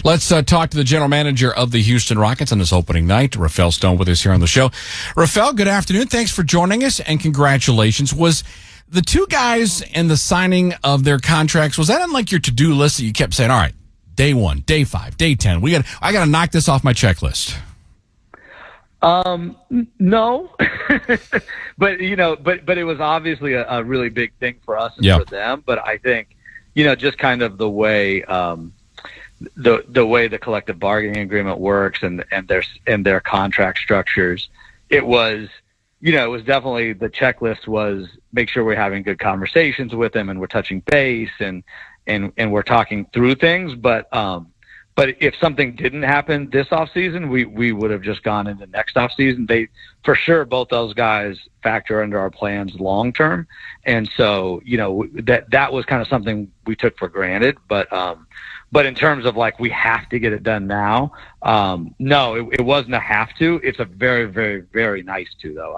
Let's talk to the general manager of the Houston Rockets on this opening night, Rafael Stone, with us here on the show. Rafael, good afternoon. Thanks for joining us, and congratulations. Was the two guys and the signing of their contracts, was that on like your to-do list that you kept saying, all right, day 1, day 5, day 10, I got to knock this off my checklist? No, but it was obviously a really big thing for us and for them. But I think, just kind of the way, the way the collective bargaining agreement works and their contract structures, it was definitely, the checklist was make sure we're having good conversations with them and we're touching base and we're talking through things. But if something didn't happen this offseason, we would have just gone into next offseason. They, for sure, both those guys factor into our plans long term. And so, that was kind of something we took for granted. But in terms of like, we have to get it done now, no, it wasn't a have to. It's a very, very, very nice to, though.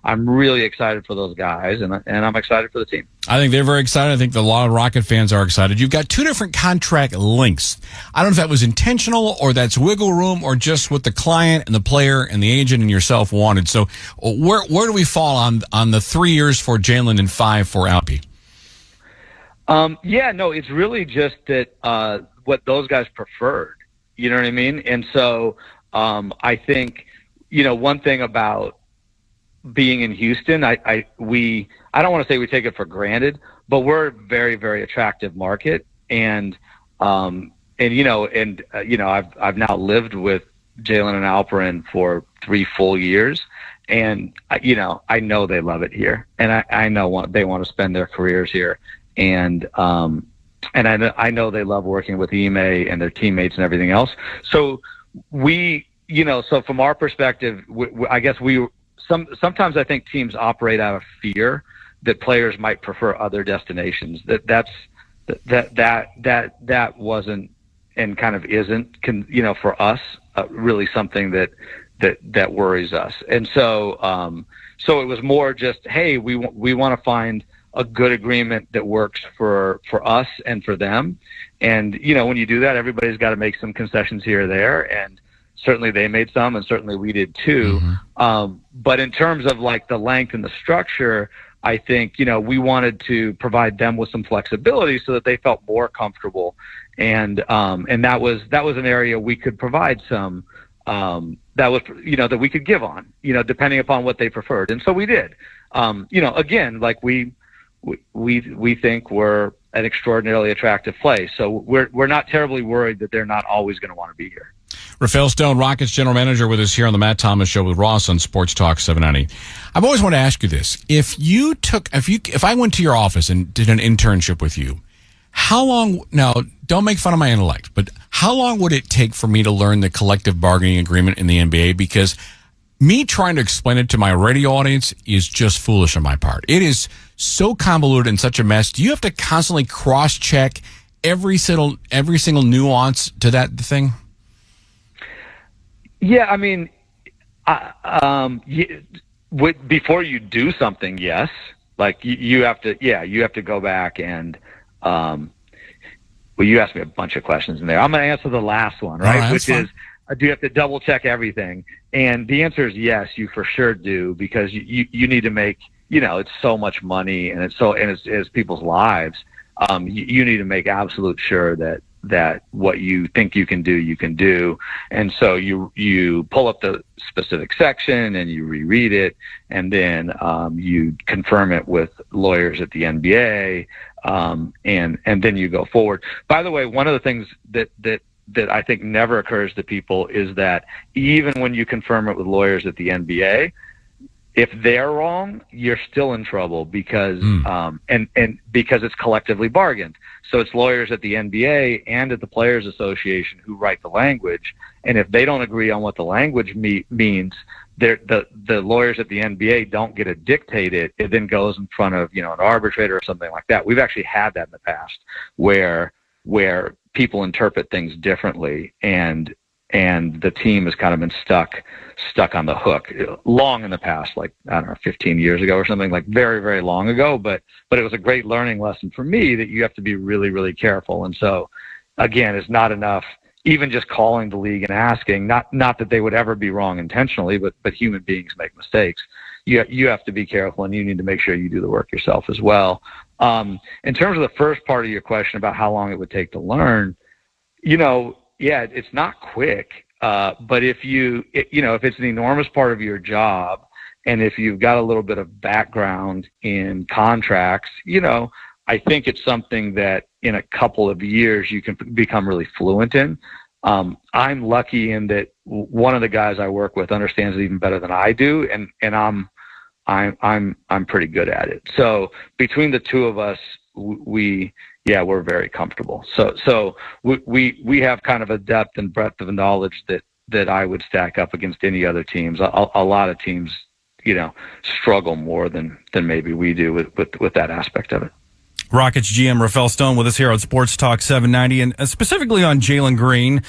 I'm really excited for those guys, and I'm excited for the team. I think they're very excited. I think a lot of Rocket fans are excited. You've got two different contract lengths. I don't know if that was intentional or that's wiggle room or just what the client and the player and the agent and yourself wanted. So where do we fall on the 3 years for Jalen and 5 for Alpy? It's really just that what those guys preferred. You know what I mean? And so I think, one thing about being in Houston, I don't want to say we take it for granted, but we're a very, very attractive market. And I've now lived with Jalen and Alperen for 3 full years. And, I know they love it here, and I know they want to spend their careers here. And I know they love working with Ime and their teammates and everything else. So so from our perspective, I guess sometimes I think teams operate out of fear that players might prefer other destinations. That wasn't and kind of isn't, for us, really something that worries us. And so it was more just, hey, we want to find a good agreement that works for us and for them. And, when you do that, everybody's got to make some concessions here or there. And certainly they made some, and certainly we did too. Mm-hmm. But in terms of like the length and the structure, I think, we wanted to provide them with some flexibility so that they felt more comfortable. And that was an area we could provide some, that we could give on, depending upon what they preferred. And so we did. Again, like we think we're an extraordinarily attractive place. So we're not terribly worried that they're not always going to want to be here. Rafael Stone, Rockets general manager, with us here on the Matt Thomas Show with Ross on Sports Talk 790. I've always wanted to ask you this. If I went to your office and did an internship with you, how long, now don't make fun of my intellect, but how long would it take for me to learn the collective bargaining agreement in the NBA? Because me trying to explain it to my radio audience is just foolish on my part. It is so convoluted and such a mess. Do you have to constantly cross-check every single nuance to that thing? Yeah, I mean, before you do something, yes. Like you have to go back and, you asked me a bunch of questions in there. I'm going to answer the last one, right? Which is, do you have to double check everything? And the answer is yes, you for sure do, because you need to make, it's so much money and it's people's lives. You need to make absolute sure that what you think you can do. And so you pull up the specific section and you reread it, and then you confirm it with lawyers at the NBA, and then you go forward. By the way, one of the things that I think never occurs to people is that even when you confirm it with lawyers at the NBA, if they're wrong, you're still in trouble because because it's collectively bargained. So it's lawyers at the NBA and at the Players Association who write the language, and if they don't agree on what the language means, the lawyers at the NBA don't get to dictate it. It then goes in front of an arbitrator or something like that. We've actually had that in the past where people interpret things differently, and the team has kind of been stuck on the hook long in the past, like, I don't know, 15 years ago or something, like very, very long ago. But it was a great learning lesson for me that you have to be really, really careful. And so, again, it's not enough. even just calling the league and asking, not that they would ever be wrong intentionally, but human beings make mistakes. You have to be careful, and you need to make sure you do the work yourself as well. In terms of the first part of your question about how long it would take to learn, it's not quick. But if if it's an enormous part of your job, and if you've got a little bit of background in contracts, I think it's something that in a couple of years you can become really fluent in. I'm lucky in that one of the guys I work with understands it even better than I do, and I'm pretty good at it. So between the two of us, we're very comfortable. So we have kind of a depth and breadth of knowledge that I would stack up against any other teams. A lot of teams, struggle more than maybe we do with that aspect of it. Rockets GM Rafael Stone with us here on Sports Talk 790, and specifically on Jalen Green.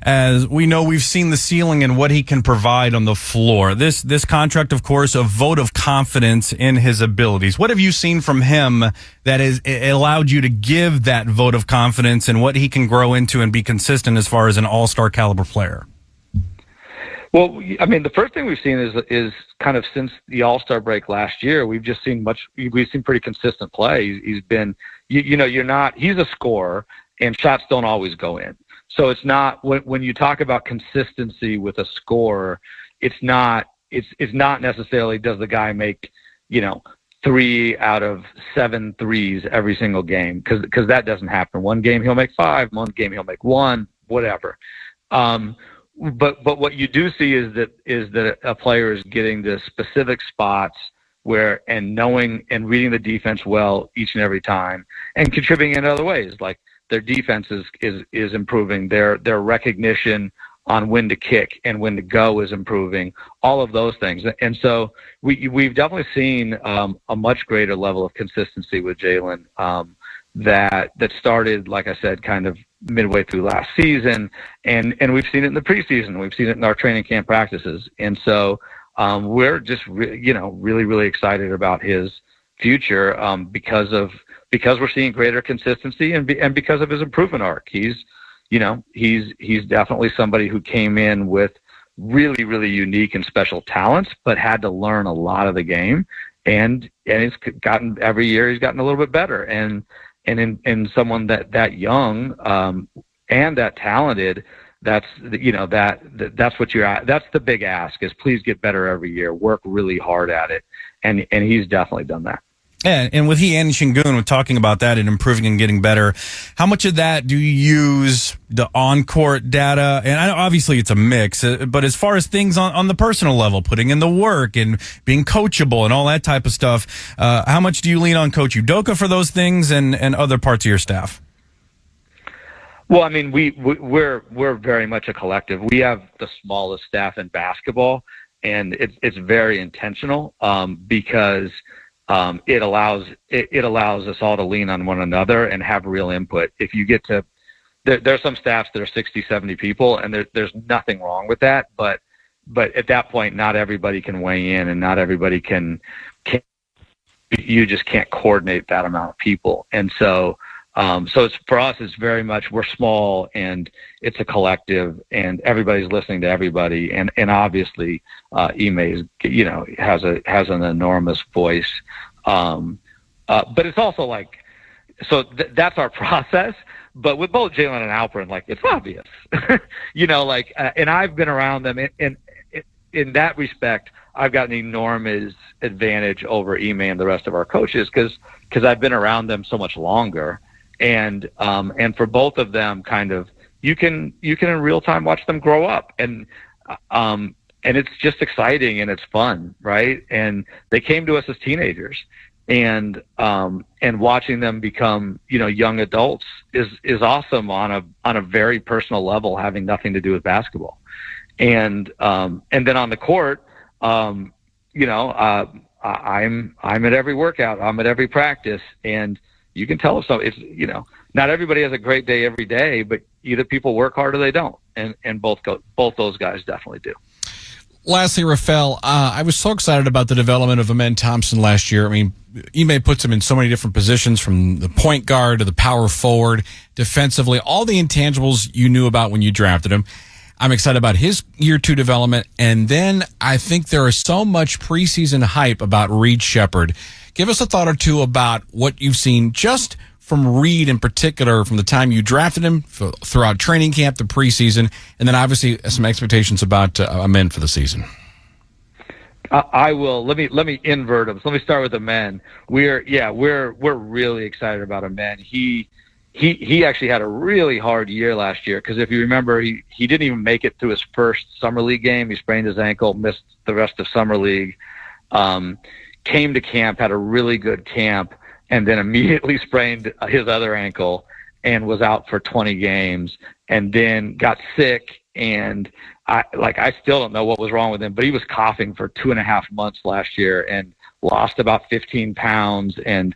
As we know, we've seen the ceiling and what he can provide on the floor. This contract, of course, a vote of confidence in his abilities. What have you seen from him that has allowed you to give that vote of confidence and what he can grow into and be consistent as far as an all-star caliber player? Well, I mean, the first thing we've seen is kind of since the All-Star break last year, we've seen pretty consistent play. He's been, he's a scorer, and shots don't always go in. So it's not, when you talk about consistency with a scorer, it's not necessarily does the guy make, 3 out of 7 threes every single game, because that doesn't happen. One game he'll make 5, one game he'll make 1, whatever. But what you do see is that a player is getting the specific spots and knowing and reading the defense well each and every time, and contributing in other ways. Like their defense is improving, their recognition on when to kick and when to go is improving, all of those things. And so we've definitely seen a much greater level of consistency with Jalen that started, like I said, kind of midway through last season, and we've seen it in the preseason. We've seen it in our training camp practices, and so we're just really, really excited about his future because we're seeing greater consistency and because of his improvement arc. He's definitely somebody who came in with really, really unique and special talents, but had to learn a lot of the game, and he's gotten every year he's gotten a little bit better, and in someone that young and that talented, that's what that's the big ask, is please get better every year, work really hard at it, and he's definitely done that. Yeah, and with he and Sengun, we're talking about that and improving and getting better. How much of that do you use the on-court data? And I know obviously it's a mix, but as far as things on the personal level, putting in the work and being coachable and all that type of stuff, how much do you lean on Coach Udoka for those things and other parts of your staff? Well, I mean, we're very much a collective. We have the smallest staff in basketball, and it's very intentional because it allows us all to lean on one another and have real input. If you get to, there's some staffs that are 60, 70 people, and there's nothing wrong with that, but at that point, not everybody can weigh in, and not everybody can you just can't coordinate that amount of people. And so it's, for us, it's very much, we're small and it's a collective, and everybody's listening to everybody. And obviously, Ime is, has an enormous voice. But it's also like, so that's our process. But with both Jalen and Alperen, it's obvious, and I've been around them in that respect. I've got an enormous advantage over Ime and the rest of our coaches because I've been around them so much longer. And for both of them, kind of, you can in real time watch them grow up, and it's just exciting and it's fun, right? And they came to us as teenagers, and watching them become, young adults is awesome on a very personal level, having nothing to do with basketball. And then on the court, I'm at every workout, I'm at every practice, and you can tell if so. It's, not everybody has a great day every day, but either people work hard or they don't, and both those guys definitely do. Lastly, Rafael, I was so excited about the development of Amen Thompson last year. I mean, Ime puts him in so many different positions, from the point guard to the power forward, defensively, all the intangibles you knew about when you drafted him. I'm excited about his year 2 development. And then I think there is so much preseason hype about Reed Shepard. Give us a thought or two about what you've seen just from Reed in particular, from the time you drafted him throughout training camp, the preseason, and then obviously some expectations about Amen for the season. I will. Let me invert them. So let me start with Amen. We're really excited about Amen. He actually had a really hard year last year, because if you remember, he didn't even make it through his first summer league game. He sprained his ankle, missed the rest of summer league. Came to camp, had a really good camp, and then immediately sprained his other ankle and was out for 20 games, and then got sick. And I still don't know what was wrong with him, but he was coughing for 2.5 months last year and lost about 15 pounds and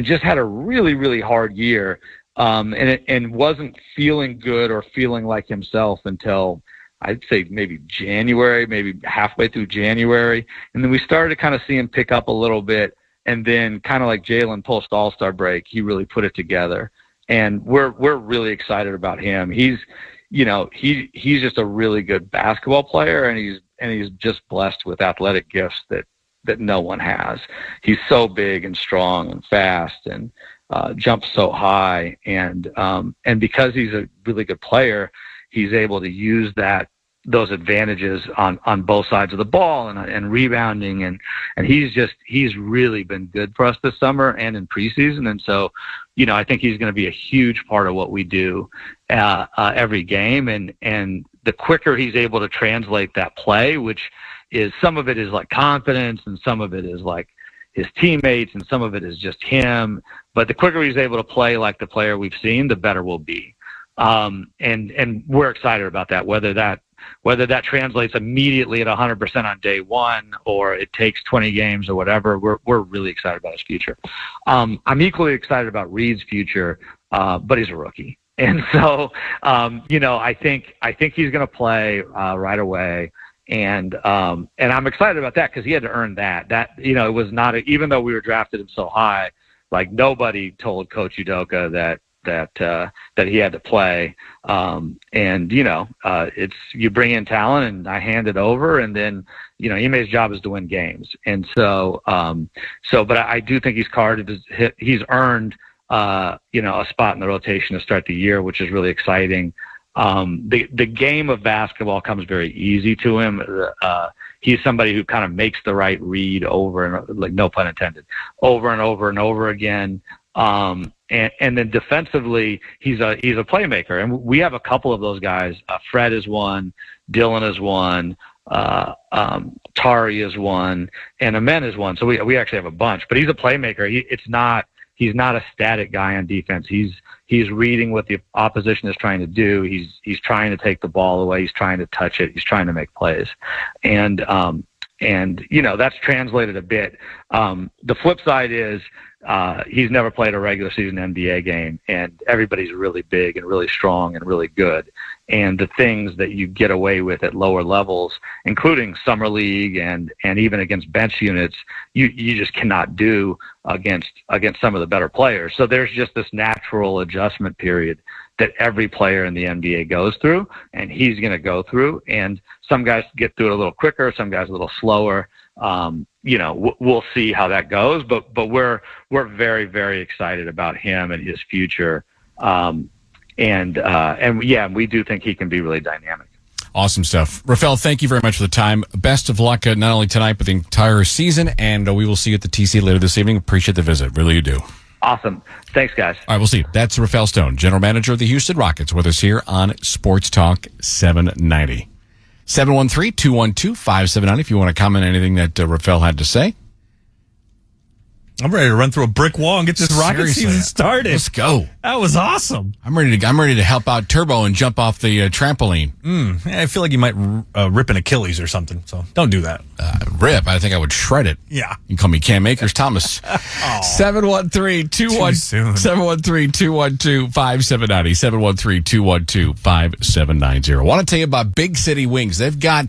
just had a really, really hard year. And wasn't feeling good or feeling like himself until I'd say maybe January, maybe halfway through January. And then we started to kind of see him pick up a little bit. And then kind of like Jalen post All-Star break, he really put it together. And we're really excited about him. He's just a really good basketball player, and he's just blessed with athletic gifts that no one has. He's so big and strong and fast and jumps so high. And because he's a really good player, he's able to use those advantages on both sides of the ball and rebounding. And he's really been good for us this summer and in preseason. And so, I think he's going to be a huge part of what we do every game. And the quicker he's able to translate that play, which is, some of it is like confidence and some of it is like his teammates and some of it is just him. But the quicker he's able to play like the player we've seen, the better we'll be. And we're excited about that, whether that translates immediately at 100% on day one, or it takes 20 games or whatever. We're really excited about his future. I'm equally excited about Reed's future, but he's a rookie. And so, I think he's going to play right away. And I'm excited about that, because he had to earn that, it was not, even though we were drafted him so high, like nobody told Coach Udoka that he had to play. It's, you bring in talent and I hand it over, and then, Ime's job is to win games. And so, but I do think he's earned, a spot in the rotation to start the year, which is really exciting. The game of basketball comes very easy to him. He's somebody who kind of makes the right read over and, like, no pun intended, over and over and over again. And then defensively, he's a playmaker, and we have a couple of those guys. Fred is one, Dylan is one, Tari is one, and Amen is one. So we actually have a bunch. But he's a playmaker. He's not a static guy on defense. He's reading what the opposition is trying to do. He's trying to take the ball away. He's trying to touch it. He's trying to make plays, and that's translated a bit. The flip side is, he's never played a regular season NBA game, and everybody's really big and really strong and really good. And the things that you get away with at lower levels, including summer league and even against bench units, you just cannot do against some of the better players. So there's just this natural adjustment period that every player in the NBA goes through, and he's going to go through. And some guys get through it a little quicker, some guys a little slower. We'll see how that goes, but we're very, very excited about him and his future. We do think he can be really dynamic. Awesome stuff. Rafael, thank you very much for the time. Best of luck, not only tonight, but the entire season. And we will see you at the TC later this evening. Appreciate the visit. Really, you do. Awesome. Thanks, guys. All right, we'll see you. That's Rafael Stone, general manager of the Houston Rockets, with us here on Sports Talk 790. 713-212-5790 if you want to comment on anything that Rafael had to say. I'm ready to run through a brick wall and get this Rocket season started. Let's go. That was awesome. I'm ready to help out Turbo and jump off the trampoline. I feel like you might rip an Achilles or something, so don't do that. Rip? I think I would shred it. Yeah. You can call me Cam Akers Thomas. 713-212-5790. 713-212-5790. I want to tell you about Big City Wings. They've got